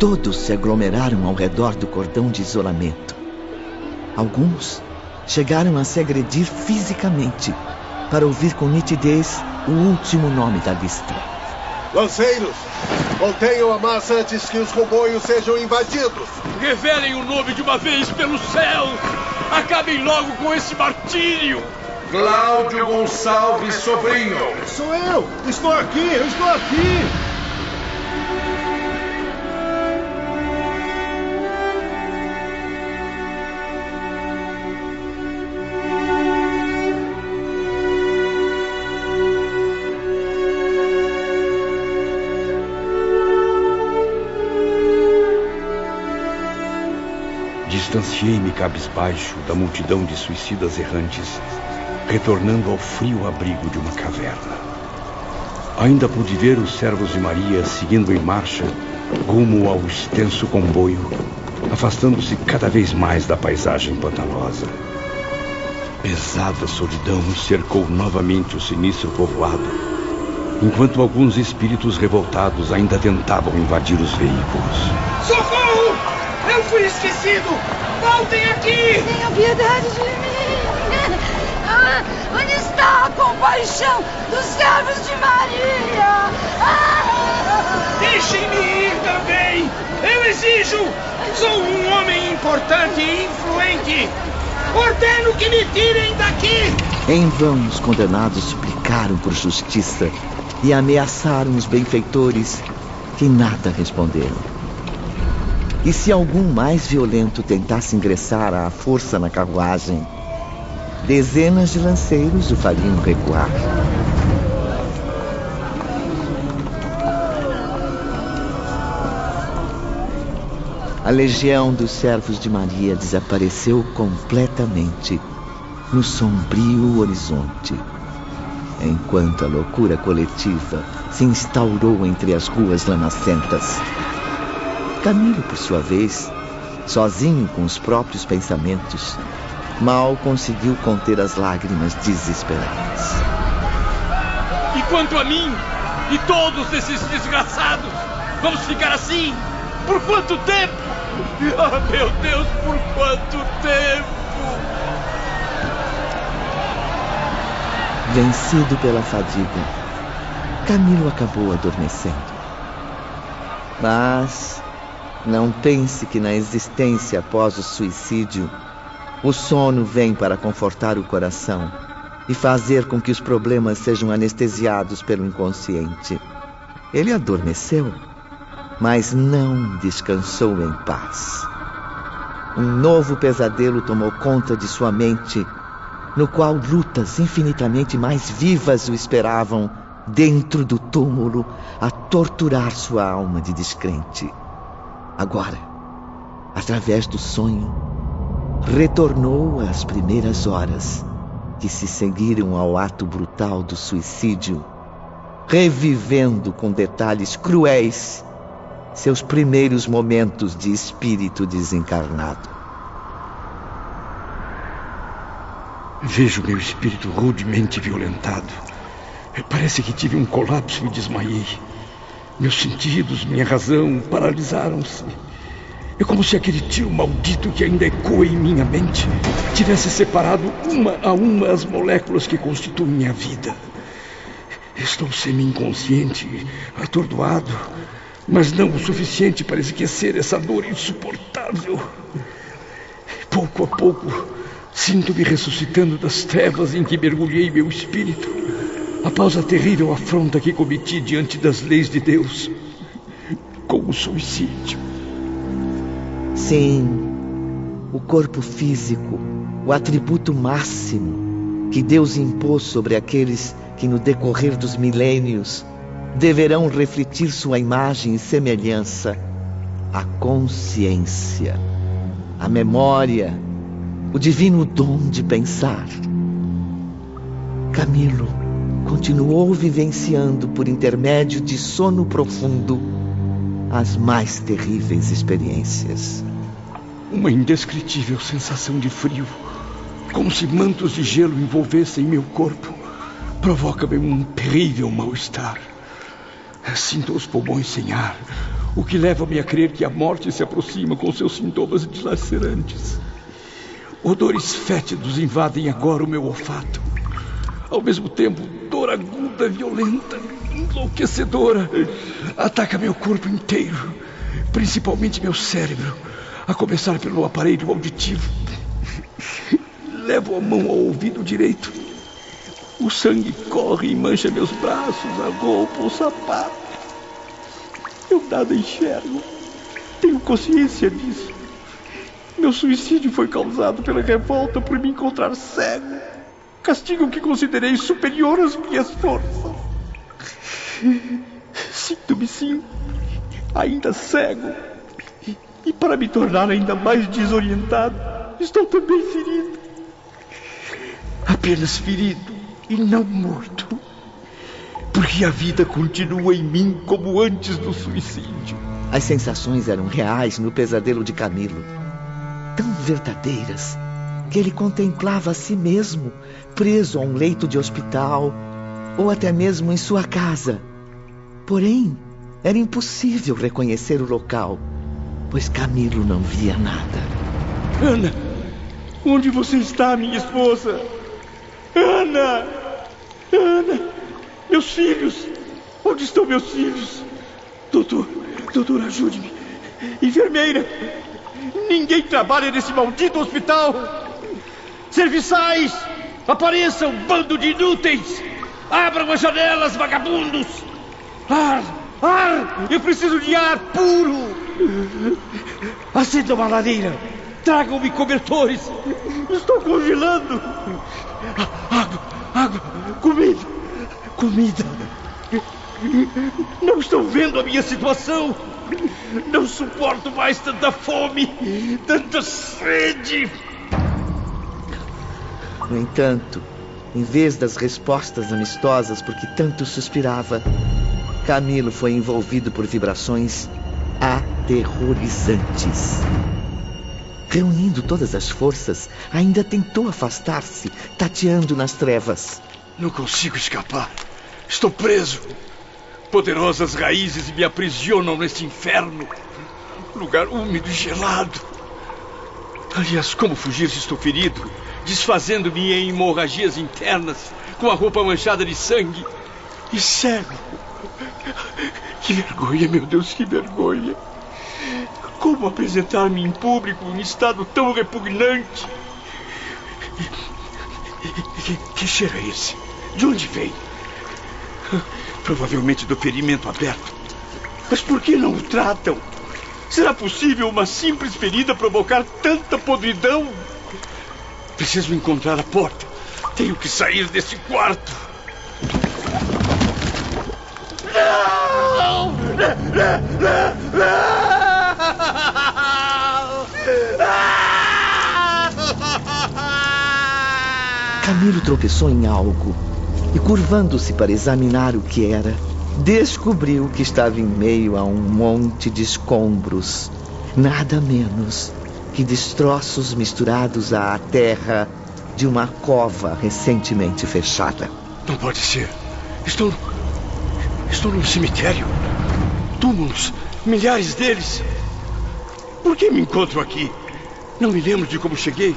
Todos se aglomeraram ao redor do cordão de isolamento. Alguns chegaram a se agredir fisicamente para ouvir com nitidez o último nome da lista. Lanceiros, contenham a massa antes que os comboios sejam invadidos. Revelem o nome de uma vez pelos céus. Acabem logo com esse martírio. Cláudio Gonçalves Sobrinho. Sou eu! Estou aqui! Distanciei-me cabisbaixo da multidão de suicidas errantes, retornando ao frio abrigo de uma caverna. Ainda pude ver os servos de Maria seguindo em marcha rumo ao extenso comboio, afastando-se cada vez mais da paisagem pantanosa. Pesada solidão cercou novamente o sinistro povoado, enquanto alguns espíritos revoltados ainda tentavam invadir os veículos. Socorro! Eu fui esquecido! Voltem aqui! Tenha piedade de mim! Onde está a compaixão dos servos de Maria? Deixem-me ir também! Eu exijo! Sou um homem importante e influente! Ordeno que me tirem daqui! Em vão os condenados suplicaram por justiça e ameaçaram os benfeitores, que nada responderam. E se algum mais violento tentasse ingressar à força na carruagem, dezenas de lanceiros o fariam recuar. A legião dos servos de Maria desapareceu completamente no sombrio horizonte, enquanto a loucura coletiva se instaurou entre as ruas lamacentas. Camilo, por sua vez, sozinho com os próprios pensamentos, mal conseguiu conter as lágrimas desesperadas. E quanto a mim e todos esses desgraçados, vamos ficar assim? Por quanto tempo? Ah, meu Deus, por quanto tempo? Vencido pela fadiga, Camilo acabou adormecendo. Mas não pense que na existência após o suicídio, o sono vem para confortar o coração e fazer com que os problemas sejam anestesiados pelo inconsciente. Ele adormeceu, mas não descansou em paz. Um novo pesadelo tomou conta de sua mente, no qual lutas infinitamente mais vivas o esperavam dentro do túmulo a torturar sua alma de descrente. Agora, através do sonho, retornou às primeiras horas que se seguiram ao ato brutal do suicídio, revivendo com detalhes cruéis seus primeiros momentos de espírito desencarnado. Vejo meu espírito rudemente violentado. Parece que tive um colapso e desmaiei. Meus sentidos, minha razão, paralisaram-se. É como se aquele tiro maldito que ainda ecoa em minha mente tivesse separado uma a uma as moléculas que constituem minha vida. Estou semi-inconsciente, atordoado, mas não o suficiente para esquecer essa dor insuportável. Pouco a pouco, sinto-me ressuscitando das trevas em que mergulhei meu espírito, após a terrível afronta que cometi diante das leis de Deus, com o suicídio. Sim, o corpo físico, o atributo máximo que Deus impôs sobre aqueles que no decorrer dos milênios deverão refletir sua imagem e semelhança, a consciência, a memória, o divino dom de pensar. Camilo continuou vivenciando por intermédio de sono profundo as mais terríveis experiências. Uma indescritível sensação de frio, como se mantos de gelo envolvessem meu corpo, provoca-me um terrível mal-estar. Sinto os pulmões sem ar, o que leva-me a crer que a morte se aproxima com seus sintomas dilacerantes. Odores fétidos invadem agora o meu olfato. Ao mesmo tempo, dor aguda, violenta, enlouquecedora, ataca meu corpo inteiro, principalmente meu cérebro, a começar pelo aparelho auditivo. Levo a mão ao ouvido direito. O sangue corre e mancha meus braços, a roupa, o sapato. Eu nada enxergo. Tenho consciência disso. Meu suicídio foi causado pela revolta por me encontrar cego. Castigo que considerei superior às minhas forças. Sinto-me, sim, ainda cego. E para me tornar ainda mais desorientado, estou também ferido. Apenas ferido e não morto. Porque a vida continua em mim como antes do suicídio. As sensações eram reais no pesadelo de Camilo. Tão verdadeiras que ele contemplava a si mesmo, preso a um leito de hospital ou até mesmo em sua casa. Porém, era impossível reconhecer o local, pois Camilo não via nada. Ana! Onde você está, minha esposa? Ana! Ana! Meus filhos! Onde estão meus filhos? Doutor, ajude-me. Enfermeira! Ninguém trabalha nesse maldito hospital! Serviçais! Apareçam, bando de inúteis! Abram as janelas, vagabundos! Ar! Eu preciso de ar puro! Acendam uma lareira! Tragam-me cobertores! Estou congelando! Água! Comida! Não estão vendo a minha situação? Não suporto mais tanta fome, tanta sede! No entanto, em vez das respostas amistosas por que tanto suspirava, Camilo foi envolvido por vibrações aterrorizantes. Reunindo todas as forças, ainda tentou afastar-se, tateando nas trevas. Não consigo escapar. Estou preso. Poderosas raízes me aprisionam neste inferno. Lugar úmido e gelado. Aliás, como fugir se estou ferido? Desfazendo-me em hemorragias internas, com a roupa manchada de sangue. E cego. Que vergonha, meu Deus, que vergonha. Como apresentar-me em público em estado tão repugnante? Que cheiro é esse? De onde vem? Provavelmente do ferimento aberto. Mas por que não o tratam? Será possível uma simples ferida provocar tanta podridão? Preciso encontrar a porta. Tenho que sair desse quarto. Não! Camilo tropeçou em algo e, curvando-se para examinar o que era, descobriu que estava em meio a um monte de escombros, nada menos que destroços misturados à terra de uma cova recentemente fechada. Não pode ser. Estou num cemitério. Túmulos, milhares deles. Por que me encontro aqui? Não me lembro de como cheguei.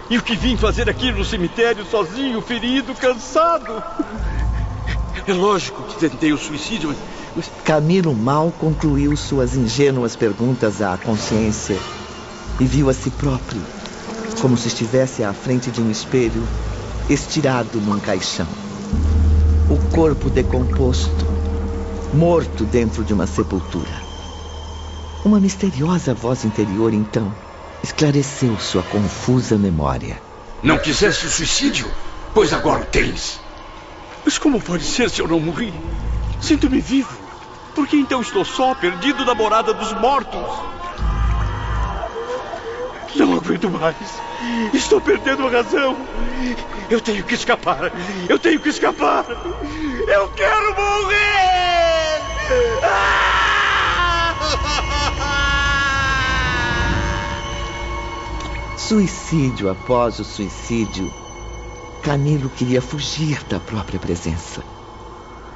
E o que vim fazer aqui no cemitério sozinho, ferido, cansado? É lógico que tentei o suicídio, mas... Camilo mal concluiu suas ingênuas perguntas à consciência e viu a si próprio, como se estivesse à frente de um espelho, estirado num caixão. O corpo decomposto, morto dentro de uma sepultura. Uma misteriosa voz interior, então, esclareceu sua confusa memória. Não quiseste o suicídio? Pois agora o tens. Mas como pode ser se eu não morri? Sinto-me vivo. Por que então estou só, perdido na morada dos mortos? Não aguento mais. Estou perdendo a razão. Eu tenho que escapar. Eu tenho que escapar. Eu quero morrer! Suicídio após o suicídio, Camilo queria fugir da própria presença.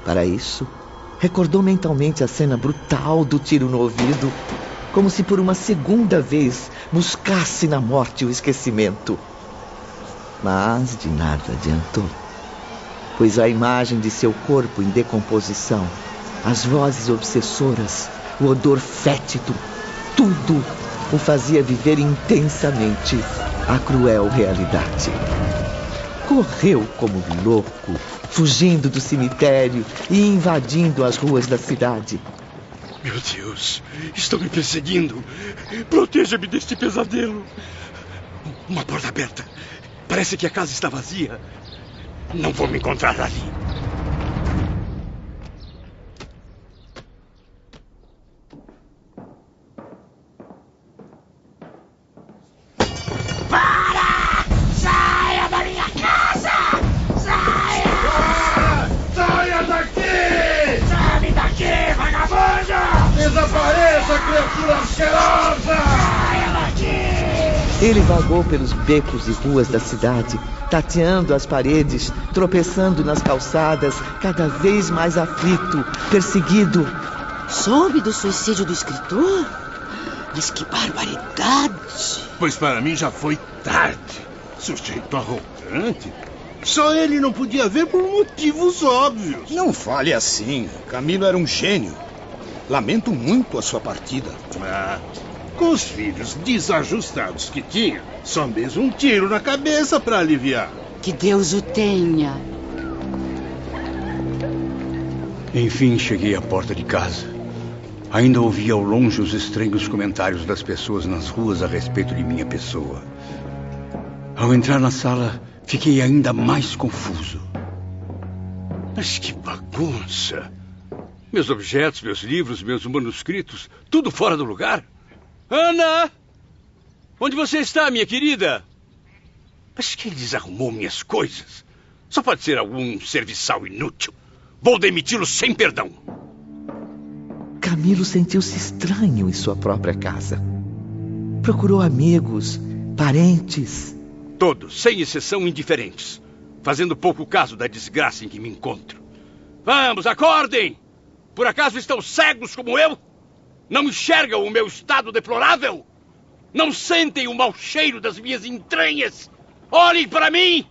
Para isso, recordou mentalmente a cena brutal do tiro no ouvido, como se por uma segunda vez buscasse na morte o esquecimento. Mas de nada adiantou, pois a imagem de seu corpo em decomposição, as vozes obsessoras, o odor fétido, tudo o fazia viver intensamente a cruel realidade. Correu como louco, fugindo do cemitério e invadindo as ruas da cidade. Meu Deus, estão me perseguindo. Proteja-me deste pesadelo. Uma porta aberta. Parece que a casa está vazia. Não vou me encontrar ali. Para! Saia da minha casa! Saia! Saia daqui! Sabe daqui, vagabundo! Desapareça, criatura asquerosa! Saia daqui! Ele vagou pelos becos e ruas da cidade, tateando as paredes, tropeçando nas calçadas, cada vez mais aflito, perseguido. Soube do suicídio do escritor? Mas que barbaridade! Pois para mim já foi tarde. Sujeito arrogante. Só ele não podia ver por motivos óbvios. Não fale assim. Camilo era um gênio. Lamento muito a sua partida. Com os filhos desajustados que tinha, só mesmo um tiro na cabeça para aliviar. Que Deus o tenha. Enfim, cheguei à porta de casa. Ainda ouvia ao longe os estranhos comentários das pessoas nas ruas a respeito de minha pessoa. Ao entrar na sala, fiquei ainda mais confuso. Mas que bagunça! Meus objetos, meus livros, meus manuscritos, tudo fora do lugar. Ana! Onde você está, minha querida? Mas quem desarrumou minhas coisas? Só pode ser algum serviçal inútil. Vou demiti-lo sem perdão. Camilo sentiu-se estranho em sua própria casa. Procurou amigos, parentes. Todos, sem exceção, indiferentes, fazendo pouco caso da desgraça em que me encontro. Vamos, acordem! Por acaso estão cegos como eu? Não enxergam o meu estado deplorável? Não sentem o mau cheiro das minhas entranhas? Olhem para mim!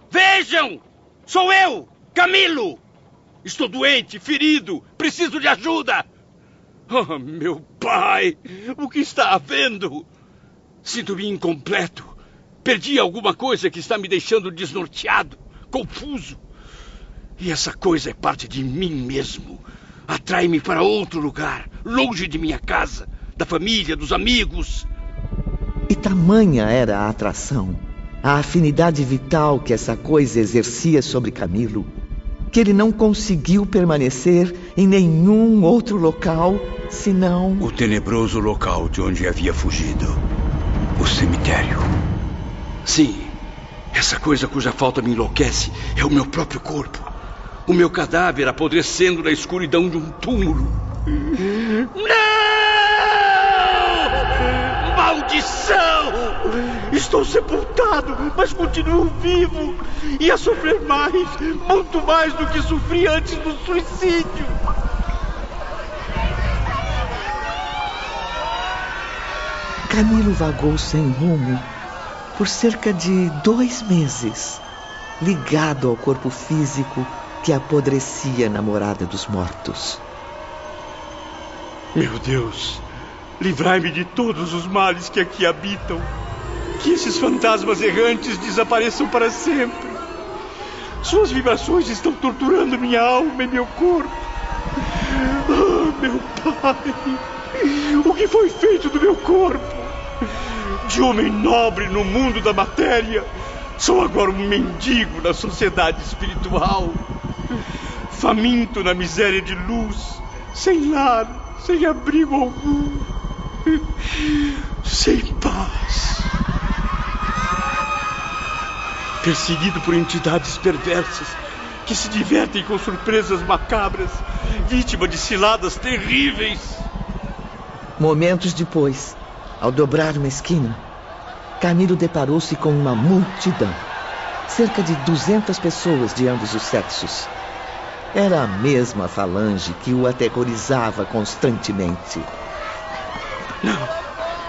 Vejam! Sou eu, Camilo! Estou doente, ferido, preciso de ajuda! Oh, meu pai! O que está havendo? Sinto-me incompleto. Perdi alguma coisa que está me deixando desnorteado, confuso. E essa coisa é parte de mim mesmo. Atrai-me para outro lugar, longe de minha casa, da família, dos amigos. E tamanha era a atração, a afinidade vital que essa coisa exercia sobre Camilo, que ele não conseguiu permanecer em nenhum outro local, senão o tenebroso local de onde havia fugido. O cemitério. Sim, essa coisa cuja falta me enlouquece é o meu próprio corpo. O meu cadáver apodrecendo na escuridão de um túmulo. Não! Maldição! Estou sepultado, mas continuo vivo. E a sofrer mais, muito mais do que sofri antes do suicídio. Camilo vagou sem rumo por cerca de 2 meses, ligado ao corpo físico que apodrecia na morada dos mortos. Meu Deus, livrai-me de todos os males que aqui habitam. Que esses fantasmas errantes desapareçam para sempre. Suas vibrações estão torturando minha alma e meu corpo. Ah, meu pai, o que foi feito do meu corpo? De homem nobre no mundo da matéria, sou agora um mendigo na sociedade espiritual. Faminto na miséria de luz, sem lar, sem abrigo algum, sem paz. Perseguido por entidades perversas que se divertem com surpresas macabras, vítima de ciladas terríveis. Momentos depois, ao dobrar uma esquina, Camilo deparou-se com uma multidão. Cerca de 200 pessoas de ambos os sexos. Era a mesma falange que o aterrorizava constantemente. Não,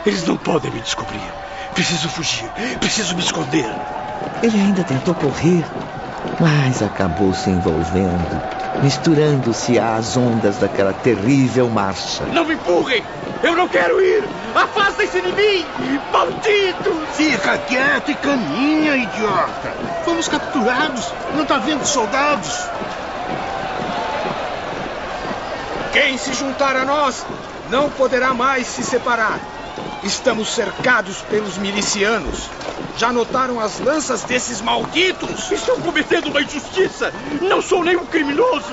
eles não podem me descobrir. Preciso fugir, preciso me esconder. Ele ainda tentou correr, mas acabou se envolvendo, misturando-se às ondas daquela terrível marcha. Não me empurrem! Eu não quero ir! Afastem-se de mim! Malditos! Fica quieto e caminha, idiota! Fomos capturados! Não tá vendo soldados? Quem se juntar a nós não poderá mais se separar. Estamos cercados pelos milicianos. Já notaram as lanças desses malditos? Estão cometendo uma injustiça! Não sou nenhum criminoso!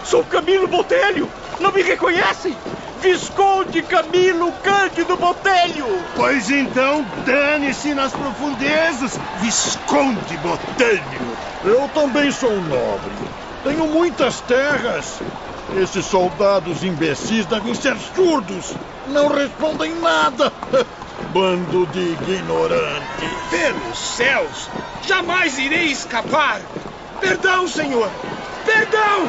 Sou Camilo Botelho! Não me reconhecem? Visconde Camilo Cândido Botelho! Pois então, dane-se nas profundezas, Visconde Botelho! Eu também sou nobre. Tenho muitas terras. Esses soldados imbecis devem ser surdos. Não respondem nada. Bando de ignorantes. Pelos céus! Jamais irei escapar! Perdão, senhor! Perdão!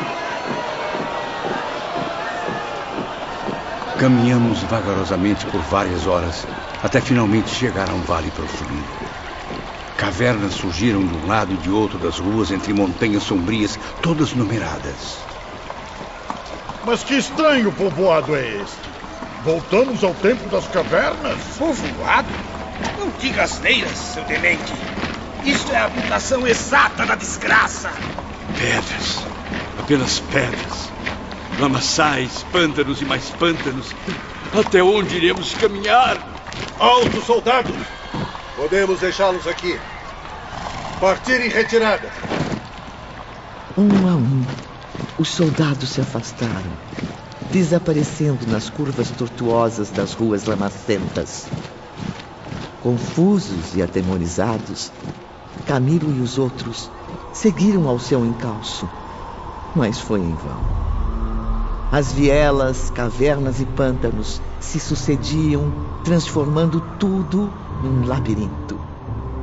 Caminhamos vagarosamente por várias horas, até finalmente chegar a um vale profundo. Cavernas surgiram de um lado e de outro das ruas entre montanhas sombrias, todas numeradas. Mas que estranho povoado é este? Voltamos ao tempo das cavernas? Povoado? Não diga asneiras, seu demente. Isto é a habitação exata da desgraça. Pedras, apenas pedras. Lamaçais, pântanos e mais pântanos. Até onde iremos caminhar? Alto, soldados! Podemos deixá-los aqui. Partir em retirada. Um a um, os soldados se afastaram, desaparecendo nas curvas tortuosas das ruas lamacentas. Confusos e atemorizados, Camilo e os outros seguiram ao seu encalço, mas foi em vão. As vielas, cavernas e pântanos se sucediam, transformando tudo num labirinto.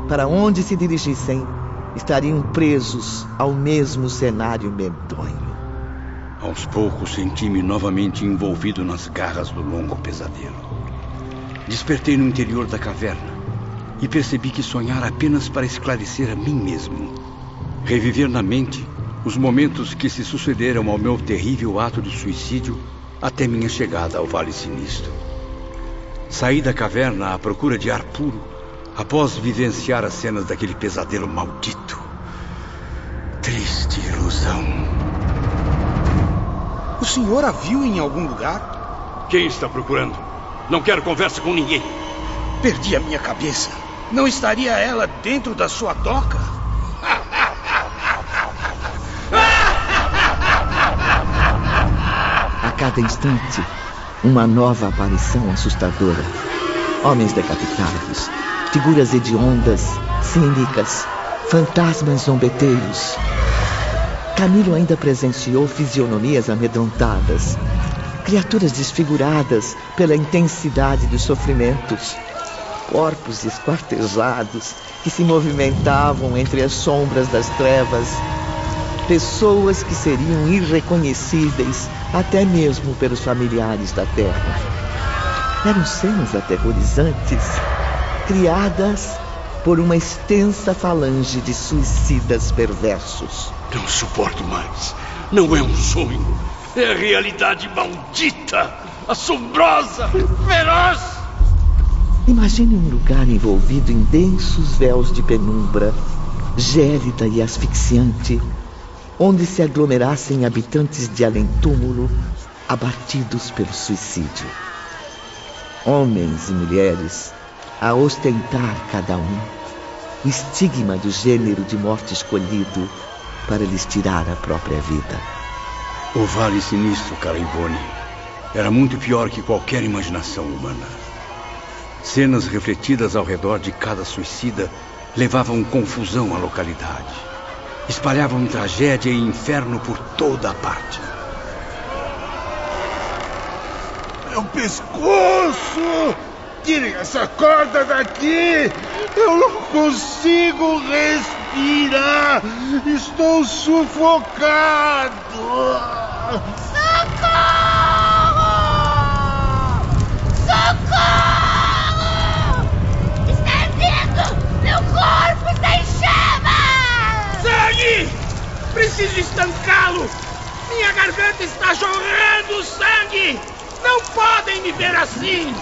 Para onde se dirigissem, estariam presos ao mesmo cenário medonho. Aos poucos senti-me novamente envolvido nas garras do longo pesadelo. Despertei no interior da caverna e percebi que sonhara apenas para esclarecer a mim mesmo. Reviver na mente os momentos que se sucederam ao meu terrível ato de suicídio até minha chegada ao Vale Sinistro. Saí da caverna à procura de ar puro após vivenciar as cenas daquele pesadelo maldito. Triste ilusão. O senhor a viu em algum lugar? Quem está procurando? Não quero conversa com ninguém. Perdi a minha cabeça. Não estaria ela dentro da sua toca? A cada instante, uma nova aparição assustadora. Homens decapitados, figuras hediondas, cínicas, fantasmas zombeteiros. Camilo ainda presenciou fisionomias amedrontadas, criaturas desfiguradas pela intensidade dos sofrimentos, corpos esquartejados que se movimentavam entre as sombras das trevas, pessoas que seriam irreconhecíveis até mesmo pelos familiares da terra. Eram cenas aterrorizantes, criadas por uma extensa falange de suicidas perversos. Não suporto mais. Não é um sonho. É a realidade maldita, assombrosa, feroz. Imagine um lugar envolvido em densos véus de penumbra, gélida e asfixiante, onde se aglomerassem habitantes de além-túmulo, abatidos pelo suicídio. Homens e mulheres, a ostentar cada um o estigma do gênero de morte escolhido para lhes tirar a própria vida. O Vale Sinistro, cara Ivone, era muito pior que qualquer imaginação humana. Cenas refletidas ao redor de cada suicida levavam confusão à localidade. Espalhavam tragédia e inferno por toda a parte. Meu pescoço! Tirem essa corda daqui! Eu não consigo respirar! respira! Estou sufocado! Socorro! Socorro! Está ardendo! Meu corpo está em chamas! Sangue! Preciso estancá-lo! Minha garganta está jorrando sangue! Não podem me ver assim!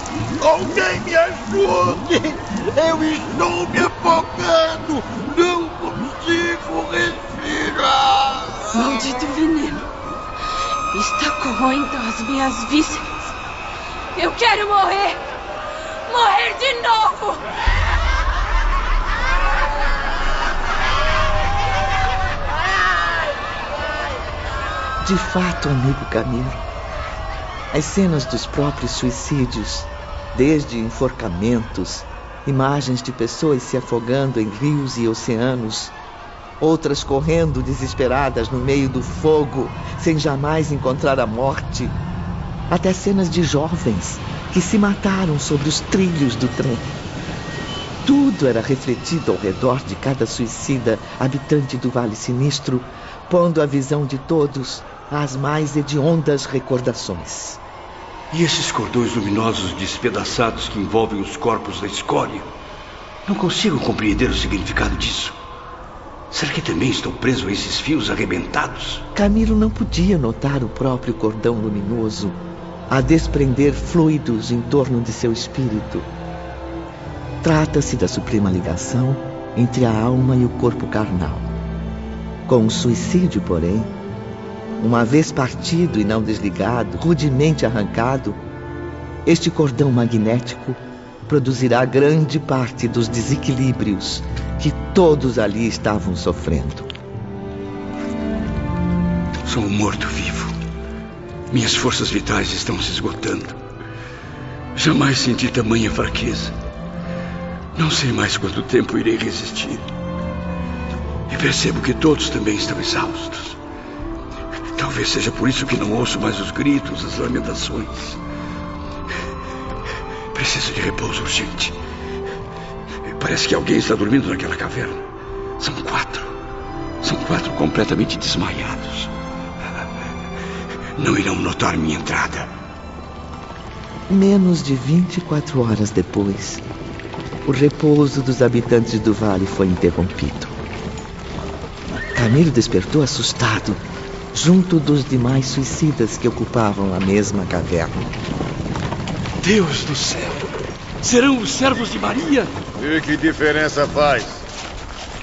Alguém me ajude! Eu estou me afogando! Não consigo respirar! Maldito veneno. Está corroendo as minhas vísceras. Eu quero morrer! Morrer de novo! De fato, amigo Camilo, as cenas dos próprios suicídios, desde enforcamentos, imagens de pessoas se afogando em rios e oceanos, outras correndo desesperadas no meio do fogo, sem jamais encontrar a morte, até cenas de jovens que se mataram sobre os trilhos do trem. Tudo era refletido ao redor de cada suicida habitante do Vale Sinistro, pondo a visão de todos às mais hediondas recordações. E esses cordões luminosos despedaçados que envolvem os corpos da escória? Não consigo compreender o significado disso. Será que também estou preso a esses fios arrebentados? Camilo não podia notar o próprio cordão luminoso a desprender fluidos em torno de seu espírito. Trata-se da suprema ligação entre a alma e o corpo carnal. Com o suicídio, porém, uma vez partido e não desligado, rudemente arrancado, este cordão magnético produzirá grande parte dos desequilíbrios que todos ali estavam sofrendo. Sou um morto-vivo. Minhas forças vitais estão se esgotando. Jamais senti tamanha fraqueza. Não sei mais quanto tempo irei resistir. E percebo que todos também estão exaustos. Talvez seja por isso que não ouço mais os gritos, as lamentações. Preciso de repouso urgente. Parece que alguém está dormindo naquela caverna. São 4. São 4 completamente desmaiados. Não irão notar minha entrada. Menos de 24 horas depois, o repouso dos habitantes do vale foi interrompido. Camilo despertou assustado, junto dos demais suicidas que ocupavam a mesma caverna. Deus do céu! Serão os servos de Maria? E que diferença faz?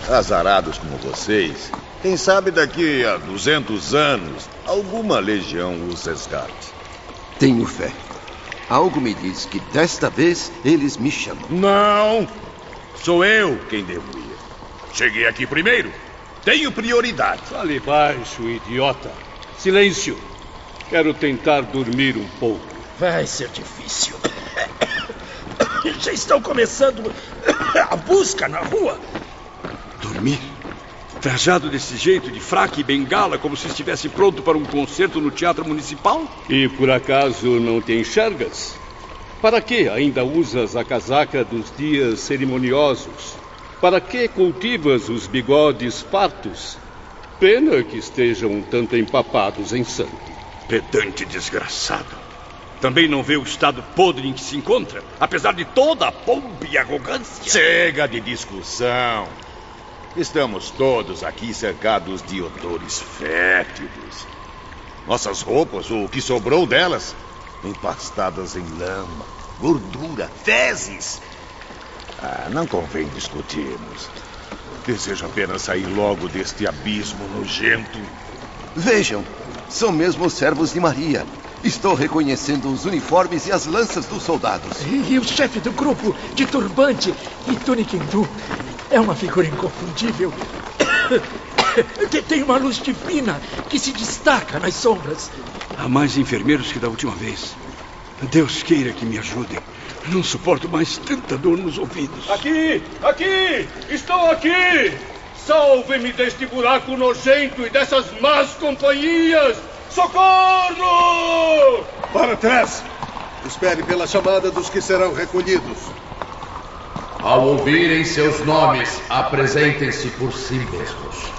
Azarados como vocês, quem sabe daqui a 200 anos, alguma legião os resgate. Tenho fé. Algo me diz que desta vez eles me chamam. Não! Sou eu quem devo ir. Cheguei aqui primeiro. Tenho prioridade. Fale baixo, idiota. Silêncio. Quero tentar dormir um pouco. Vai ser difícil. Já estão começando a busca na rua. Dormir? Trajado desse jeito, de fraque e bengala, como se estivesse pronto para um concerto no Teatro Municipal? E por acaso não te enxergas? Para que ainda usas a casaca dos dias cerimoniosos? Para que cultivas os bigodes fartos? Pena que estejam um tanto empapados em sangue. Pedante desgraçado. Também não vê o estado podre em que se encontra, apesar de toda a pompa e arrogância? Chega de discussão. Estamos todos aqui cercados de odores fétidos. Nossas roupas, o que sobrou delas, empastadas em lama, gordura, fezes. Não convém discutirmos. Desejo apenas sair logo deste abismo nojento. Vejam, são mesmo os servos de Maria. Estou reconhecendo os uniformes e as lanças dos soldados. E o chefe do grupo, de turbante e túnica hindu. É uma figura inconfundível. Tem uma luz divina que se destaca nas sombras. Há mais enfermeiros que da última vez. Deus queira que me ajudem. Não suporto mais tanta dor nos ouvidos. Aqui! Aqui! Estou aqui! Salve-me deste buraco nojento e dessas más companhias! Socorro! Para trás! Espere pela chamada dos que serão recolhidos. Ao ouvirem seus nomes, apresentem-se por si mesmos.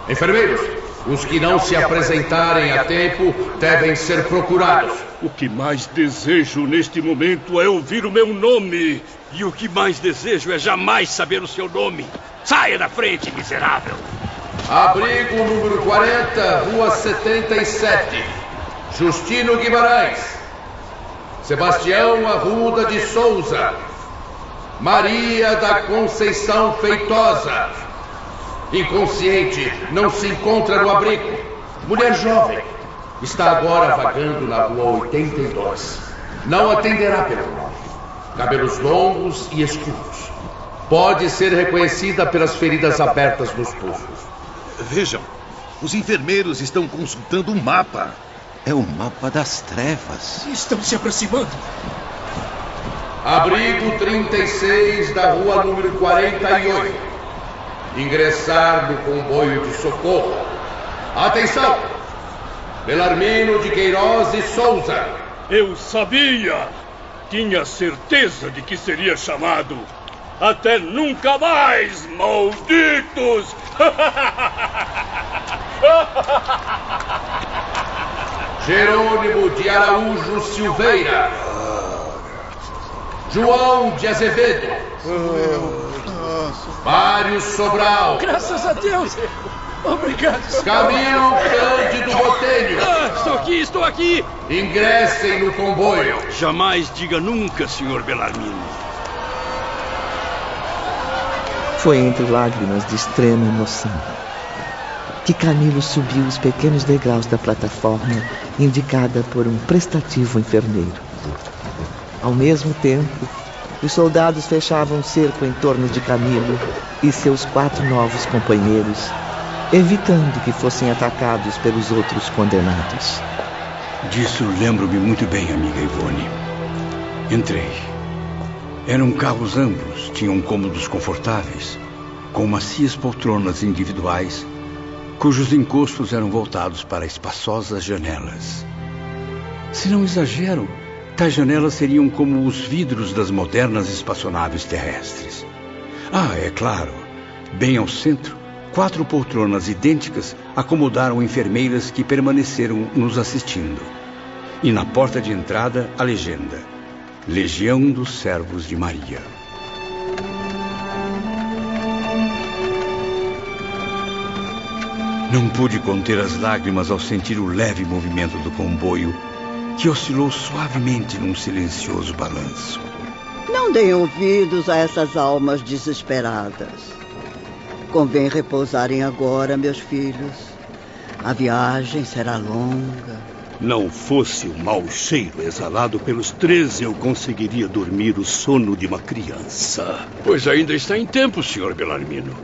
Enfermeiros, os que não se apresentarem a tempo devem ser procurados. O que mais desejo neste momento é ouvir o meu nome. E o que mais desejo é jamais saber o seu nome. Saia da frente, miserável! Abrigo número 40, Rua 77. Justino Guimarães. Sebastião Arruda de Souza. Maria da Conceição Feitosa. Inconsciente, não se encontra no abrigo. Mulher jovem. Está agora vagando na Rua 82. Não atenderá pelo nome. Cabelos longos e escuros. Pode ser reconhecida pelas feridas abertas nos pulsos. Vejam, os enfermeiros estão consultando um mapa. É o mapa das trevas. Estão se aproximando. Abrigo 36 da Rua número 48. Ingressar no comboio de socorro. Atenção! Belarmino de Queiroz e Souza. Eu sabia! Tinha certeza de que seria chamado. Até nunca mais, malditos! Jerônimo de Araújo Silveira. João de Azevedo. Mário Sobral. Graças a Deus! Obrigado. Camilo Cândido Botelho. Estou aqui! Ingressem no comboio. Jamais diga nunca, Sr. Belarmino. Foi entre lágrimas de extrema emoção que Camilo subiu os pequenos degraus da plataforma indicada por um prestativo enfermeiro. Ao mesmo tempo, os soldados fechavam um cerco em torno de Camilo e seus 4 novos companheiros, evitando que fossem atacados pelos outros condenados. Disso lembro-me muito bem, amiga Ivone. Entrei. Eram carros amplos, tinham cômodos confortáveis, com macias poltronas individuais, cujos encostos eram voltados para espaçosas janelas. Se não exagero, tais janelas seriam como os vidros das modernas espaçonaves terrestres. Ah, é claro, bem ao centro, 4 poltronas idênticas acomodaram enfermeiras que permaneceram nos assistindo. E na porta de entrada, a legenda: Legião dos Servos de Maria. Não pude conter as lágrimas ao sentir o leve movimento do comboio, que oscilou suavemente num silencioso balanço. Não deem ouvidos a essas almas desesperadas. Convém repousarem agora, meus filhos. A viagem será longa. Não fosse o mau cheiro exalado pelos 13, eu conseguiria dormir o sono de uma criança. Pois ainda está em tempo, Sr. Belarmino.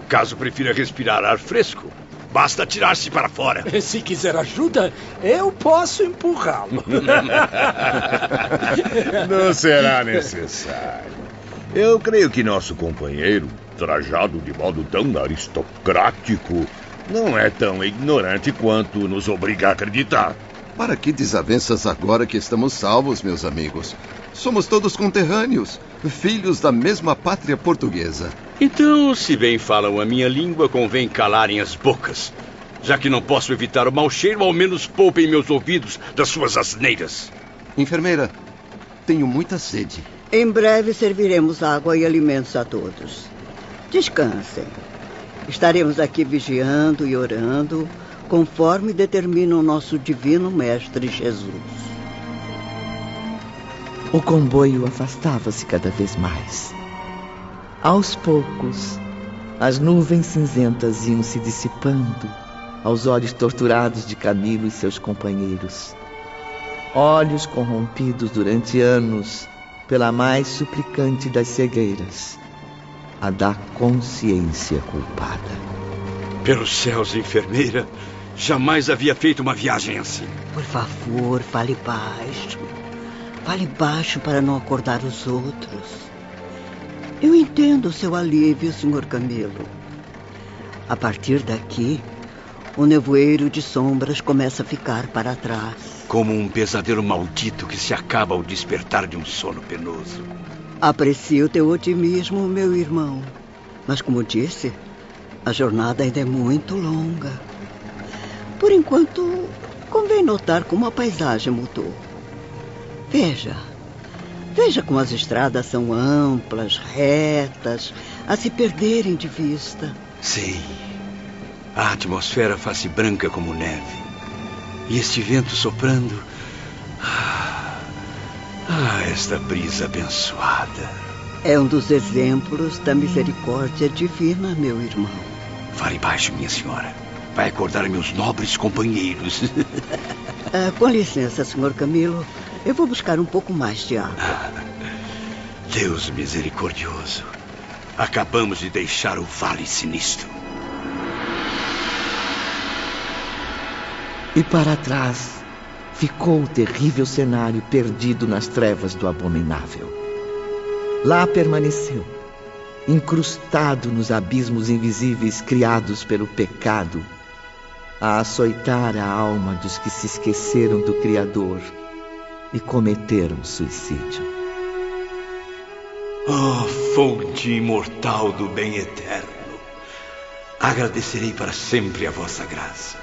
Caso prefira respirar ar fresco, basta atirar-se para fora. Se quiser ajuda, eu posso empurrá-lo. Não será necessário. Eu creio que nosso companheiro, trajado de modo tão aristocrático, não é tão ignorante quanto nos obriga a acreditar. Para que desavenças agora que estamos salvos, meus amigos? Somos todos conterrâneos, filhos da mesma pátria portuguesa. Então, se bem falam a minha língua, convém calarem as bocas. Já que não posso evitar o mau cheiro, ao menos poupem meus ouvidos das suas asneiras. Enfermeira, tenho muita sede. Em breve serviremos água e alimentos a todos. Descansem. Estaremos aqui vigiando e orando, conforme determina o nosso divino Mestre Jesus. O comboio afastava-se cada vez mais. Aos poucos, as nuvens cinzentas iam se dissipando aos olhos torturados de Camilo e seus companheiros. Olhos corrompidos durante anos pela mais suplicante das cegueiras, a da consciência culpada. Pelos céus, enfermeira, jamais havia feito uma viagem assim. Por favor, fale baixo. Fale baixo para não acordar os outros. Eu entendo o seu alívio, Sr. Camilo. A partir daqui, o nevoeiro de sombras começa a ficar para trás. Como um pesadelo maldito que se acaba ao despertar de um sono penoso. Aprecio o teu otimismo, meu irmão. Mas, como disse, a jornada ainda é muito longa. Por enquanto, convém notar como a paisagem mudou. Veja como as estradas são amplas, retas, a se perderem de vista. Sim, a atmosfera faz-se branca como neve. E este vento soprando... esta brisa abençoada. É um dos exemplos da misericórdia divina, meu irmão. Fale baixo, minha senhora. Vai acordar meus nobres companheiros. Com licença, senhor Camilo. Eu vou buscar um pouco mais de água. Deus misericordioso. Acabamos de deixar o Vale Sinistro. E para trás ficou o terrível cenário perdido nas trevas do abominável. Lá permaneceu, incrustado nos abismos invisíveis criados pelo pecado, a açoitar a alma dos que se esqueceram do Criador e cometeram suicídio. Oh, fonte imortal do bem eterno, agradecerei para sempre a vossa graça.